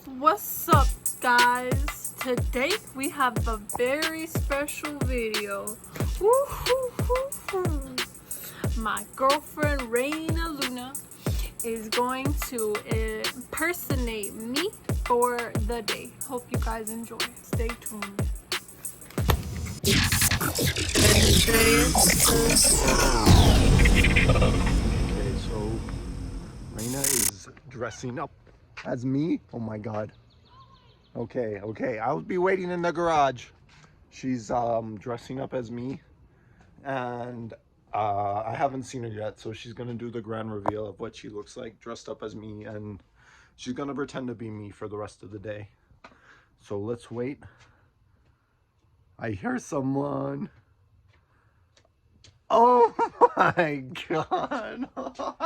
What's up, guys? Today we have a very special video. Woo-hoo-hoo-hoo. My girlfriend Raina Luna is going to impersonate me for the day. Hope you guys enjoy. Stay tuned. Okay, so Raina is dressing up as me. Oh my god. Okay, I'll be waiting in the garage. She's dressing up as me, and I haven't seen her yet, so she's gonna do the grand reveal of what she looks like dressed up as me, and she's gonna pretend to be me for the rest of the day. So let's wait. I hear someone. Oh my god. Hello,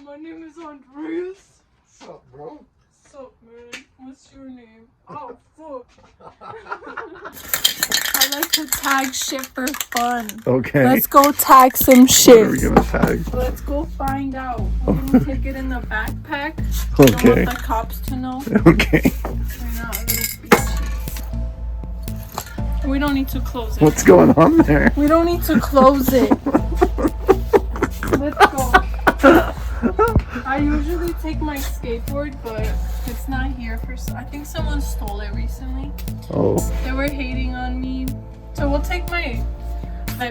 my name is Andreas. What's up, bro? What's up, man? What's your name? Oh, fuck. I like to tag shit for fun. Okay. Let's go tag some What shit. are we gonna tag? Let's go find out. We're gonna take it in the backpack. I don't Okay. want the cops to know. Okay. We're not little bitches. We don't need to close it. What's going on there? We don't need to close it. Let's go. I usually take my skateboard, but it's not here for. I think someone stole it recently. Oh. They were hating on me, so we'll take my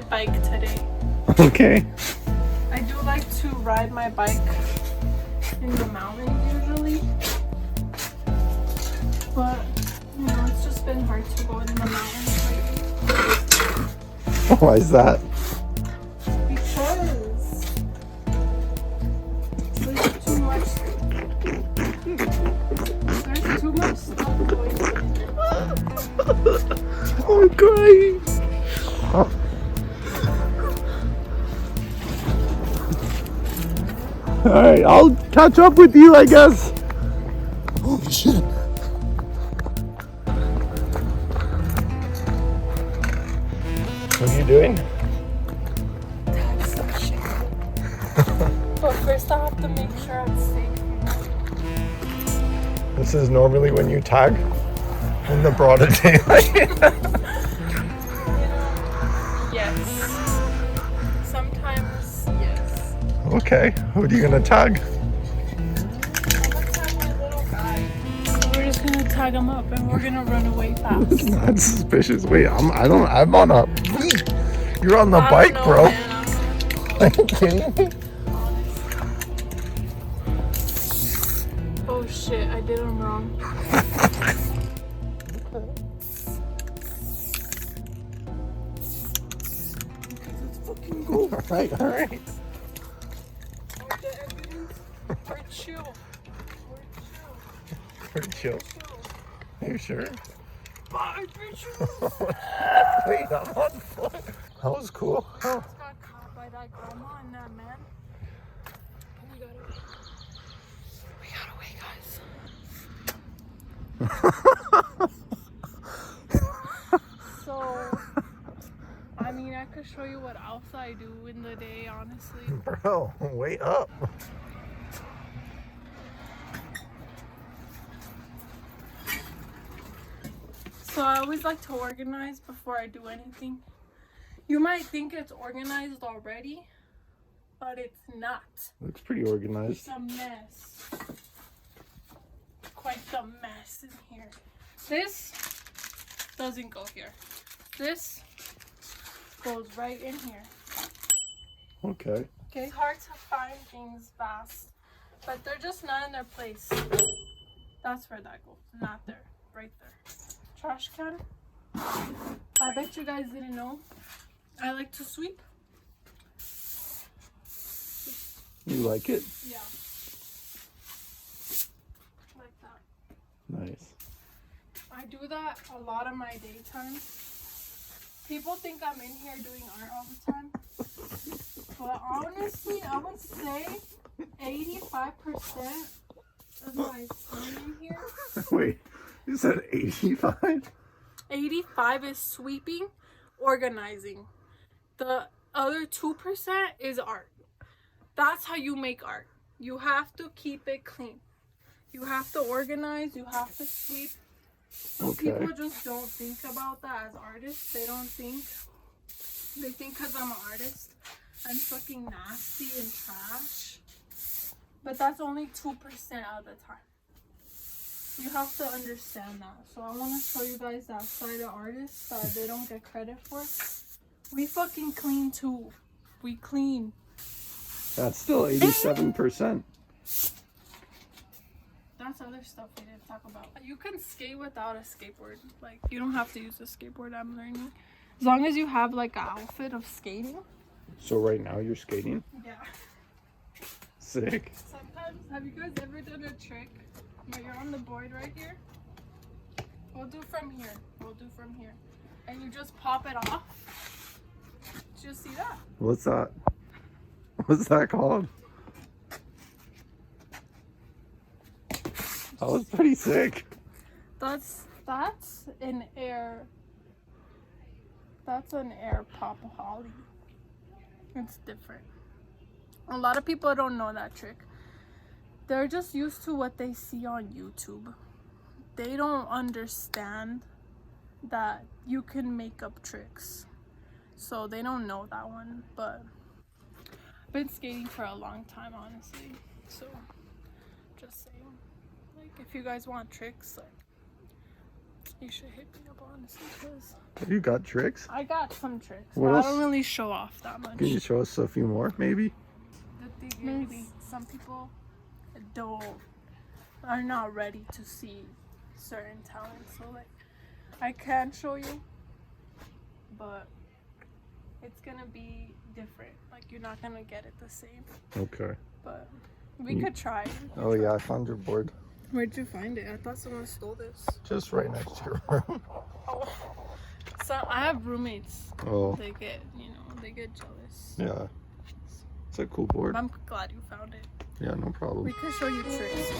bike today. Okay. I do like to ride my bike in the mountains usually, but you know it's just been hard to go in the mountains lately. Why is that? Because there's too much. There's too much stuff going on. I'm crying. Alright, I'll catch up with you, I guess. Holy shit. What are you doing? Tag some shit. But first I have to make sure I'm safe. This is normally when you tag in the broader daylight. Yes. Sometimes, yes. Okay, who are you gonna tag? I'm gonna tag my little guy. We're just gonna tag him up and we're gonna run away fast. That's suspicious. Wait, I'm on a. You're on the I bike, don't know, bro. man. Are you kidding me? Oh shit, I did him wrong. All right. We're chill. Pretty chill. Are you sure? Bye, bitch. Wait, I'm on foot. That was cool. Oh. Got caught by that grandma and that man. We gotta wait, guys. So, I mean, I could show you what else I do in the day, honestly. Bro, wait up. So I always like to organize before I do anything. You might think it's organized already, but it's not. Looks pretty organized. It's a mess. Quite the mess in here. This doesn't go here. This goes right in here. Okay. Okay. It's hard to find things fast, but they're just not in their place. That's where that goes. Not there. Right there. Trash can. I bet you guys didn't know. I like to sweep. You like it? Yeah. Like that. Nice. I do that a lot of my daytime. People think I'm in here doing art all the time. But honestly, I would say 85% of my time in here. Wait, you said 85? 85 is sweeping, organizing. The other 2% is art. That's how you make art. You have to keep it clean. You have to organize, you have to sweep. So Okay. people just don't think about that as artists. They don't think. They think because I'm an artist, I'm fucking nasty and trash. But that's only 2% of the time. You have to understand that. So I want to show you guys that side of artists that they don't get credit for. We fucking clean too. We clean. That's still 87%. That's other stuff we didn't talk about. You can skate without a skateboard. Like, you don't have to use a skateboard, I'm learning. As long as you have like an outfit of skating. So right now you're skating? Yeah. Sick. Sometimes, have you guys ever done a trick where you're on the board right here? We'll do from here. We'll do from here. And you just pop it off. Did you see that? What's that? What's that called? That was pretty sick. That's an air. That's an air pop holly. It's different. A lot of people don't know that trick. They're just used to what they see on YouTube. They don't understand that you can make up tricks. So they don't know that one. But I've been skating for a long time, honestly. So just saying. Like, if you guys want tricks, like, you should hit me up, honestly, because You got tricks? I got some tricks. What But else? I don't really show off that much. Can you show us a few more, maybe? The thing is, some people are not ready to see certain talents. So, like, I can show you, but it's gonna be different. Like, you're not gonna get it the same. Okay. But we could try. Oh yeah, I found your board. Where'd you find it? I thought someone stole this. Just right next to your room. Oh. So I have roommates. Oh. They get, they get jealous. Yeah. It's a cool board. I'm glad you found it. Yeah, no problem. We can show you tricks.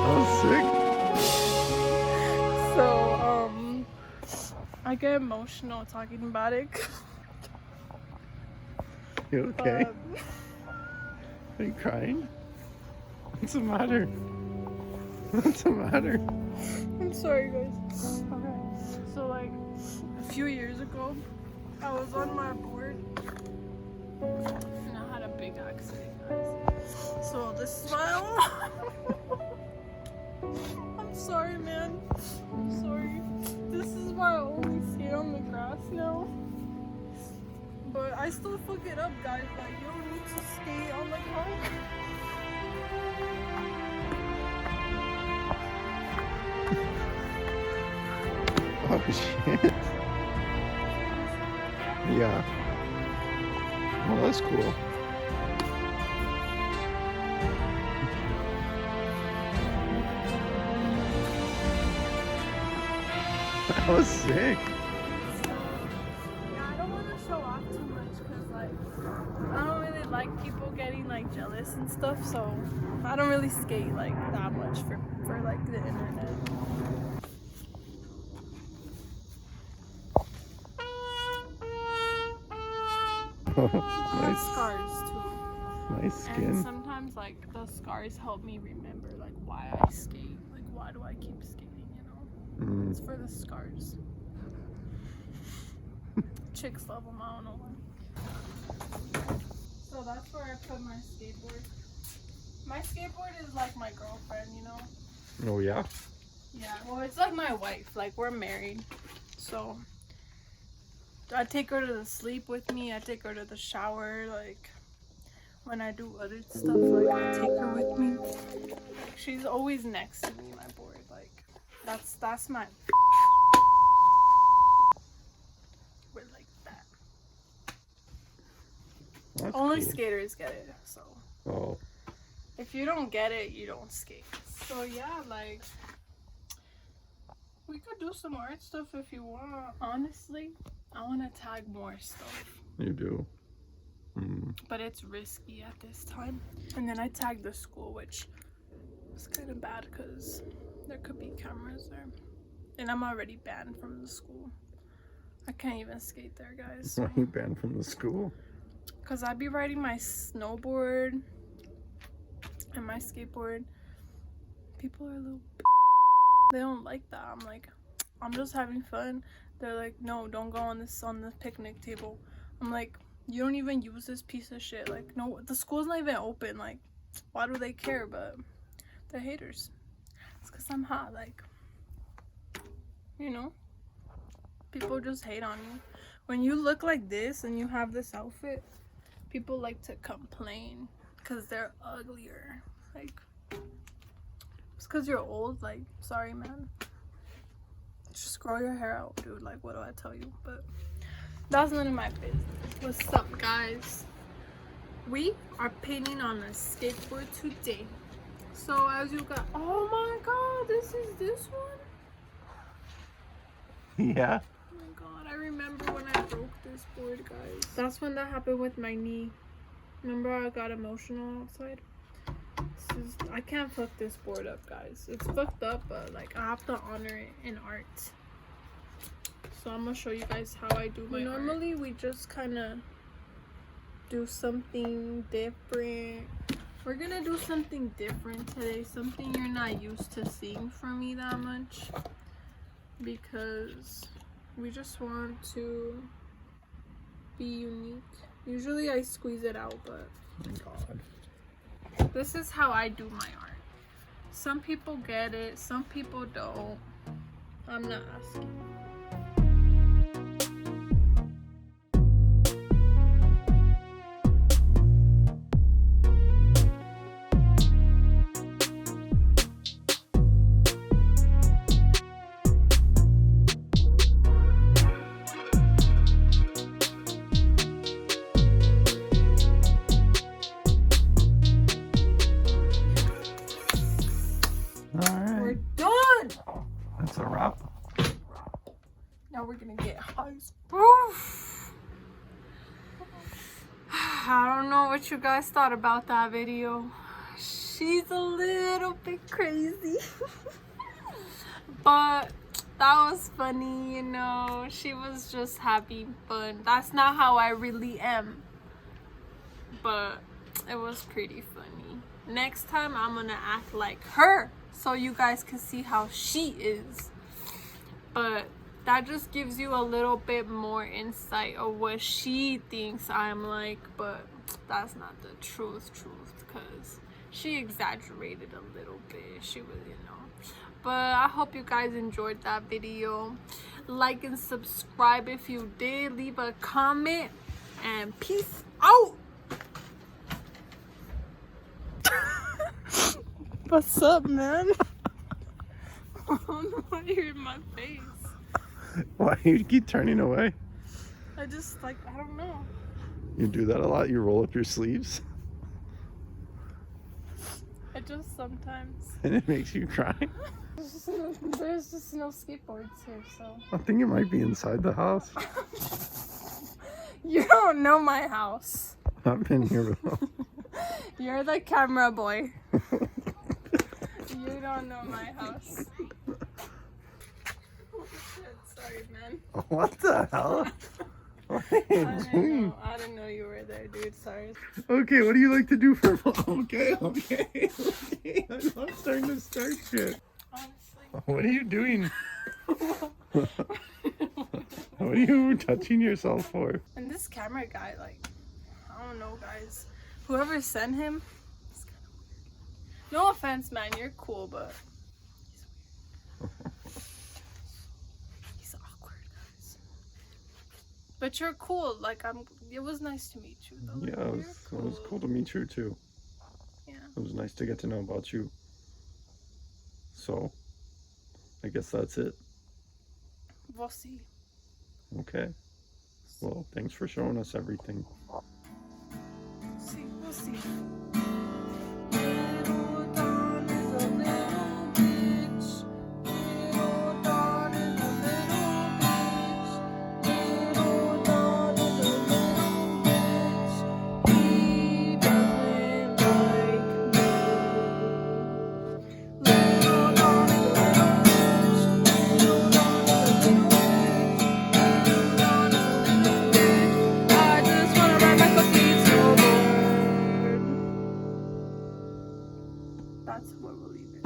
That was sick. So, I get emotional talking about it. You okay? Are you crying? What's the matter? What's the matter? I'm sorry, guys. Okay. So, like, a few years ago, I was on my board and I had a big accident, guys. So, the smile. I'm sorry, man. I'm sorry. This is why I only skate on the grass now. But I still fuck it up, guys. Like, you don't need to skate on the concrete. Oh shit. Yeah. Well, that's cool. That was sick. Yeah, I don't want to show off too much because, like, I don't really like people getting, like, jealous and stuff. So I don't really skate, like, that much for like, the internet. Nice, Scars, too. nice And skin. sometimes, like, the scars help me remember, like, why I skate. Like, why do I keep skating, you know? It's for the scars. Chicks love them, I don't know why. So that's where I put my skateboard. My skateboard is like my girlfriend, you know? Oh yeah? Yeah, well, it's like my wife. Like, we're married. So I take her to the sleep with me. I take her to the shower. Like, when I do other stuff, like, I take her with me. Like, she's always next to me, my board. Like, that's my... We're like that. That's Only cool. skaters get it, so... Oh. If you don't get it, you don't skate. So yeah, like, we could do some art stuff if you want. Honestly, I want to tag more stuff. You do. But it's risky at this time. And then I tagged the school, which was kind of bad because there could be cameras there. And I'm already banned from the school. I can't even skate there, guys. Why are you banned from the school? Because I be riding my snowboard and my skateboard. People are a little... They don't like that. I'm like, I'm just having fun. They're like, no, don't go on the picnic table. I'm like, you don't even use this piece of shit. Like, no, the school's not even open. Like, why do they care? But they're haters. It's because I'm hot. Like, you know, people just hate on you. When you look like this and you have this outfit, people like to complain because they're uglier. Like, it's because you're old. Like, sorry, man. Just grow your hair out, dude. Like, what do I tell you? But that's none of my business. What's up, guys? We are painting on a skateboard today. So as you got, oh my god, this is this one? Yeah. Oh my god, I remember when I broke this board, guys. That's when that happened with my knee. Remember I got emotional outside? I can't fuck this board up, guys. It's fucked up, but like I have to honor it in art. So I'm gonna show you guys how I do my normally art. We just kind of do something different. We're gonna do something different today, something you're not used to seeing from me that much, because we just want to be unique. Usually I squeeze it out, but Oh my god. this is how I do my art. Some people get it, some people don't. I'm not asking. That's a wrap. Now we're gonna get high. I don't know what you guys thought about that video. She's a little bit crazy. But that was funny, you know. She was just having fun. That's not how I really am. But it was pretty funny. Next time I'm gonna act like her, so you guys can see how she is. But that just gives you a little bit more insight of what she thinks I'm like, but that's not the truth, because she exaggerated a little bit. She was, you know. But I hope you guys enjoyed that video. Like and subscribe if you did. Leave a comment, and peace out. What's up, man? I don't know why you're in my face. Why do you keep turning away? I just, like, I don't know. You do that a lot? You roll up your sleeves? I just sometimes. And it makes you cry? There's just no skateboards here, so. I think it might be inside the house. You don't know my house. I've been here before. You're the camera boy. You don't know my house. Oh shit, sorry, man. What the hell? What are you doing? I didn't know you were there, dude. Sorry. Okay, what do you like to do for Okay. I'm starting to start shit. Honestly. What are you doing? What are you touching yourself for? And this camera guy, like, I don't know, guys. Whoever sent him, he's kind of weird. No offense, man. You're cool, but he's weird. He's awkward, guys. But you're cool. Like, it was nice to meet you, though. Yeah, it was cool to meet you, too. Yeah. It was nice to get to know about you. So, I guess that's it. We'll see. Okay. Well, thanks for showing us everything. We'll see. That's where we'll leave it.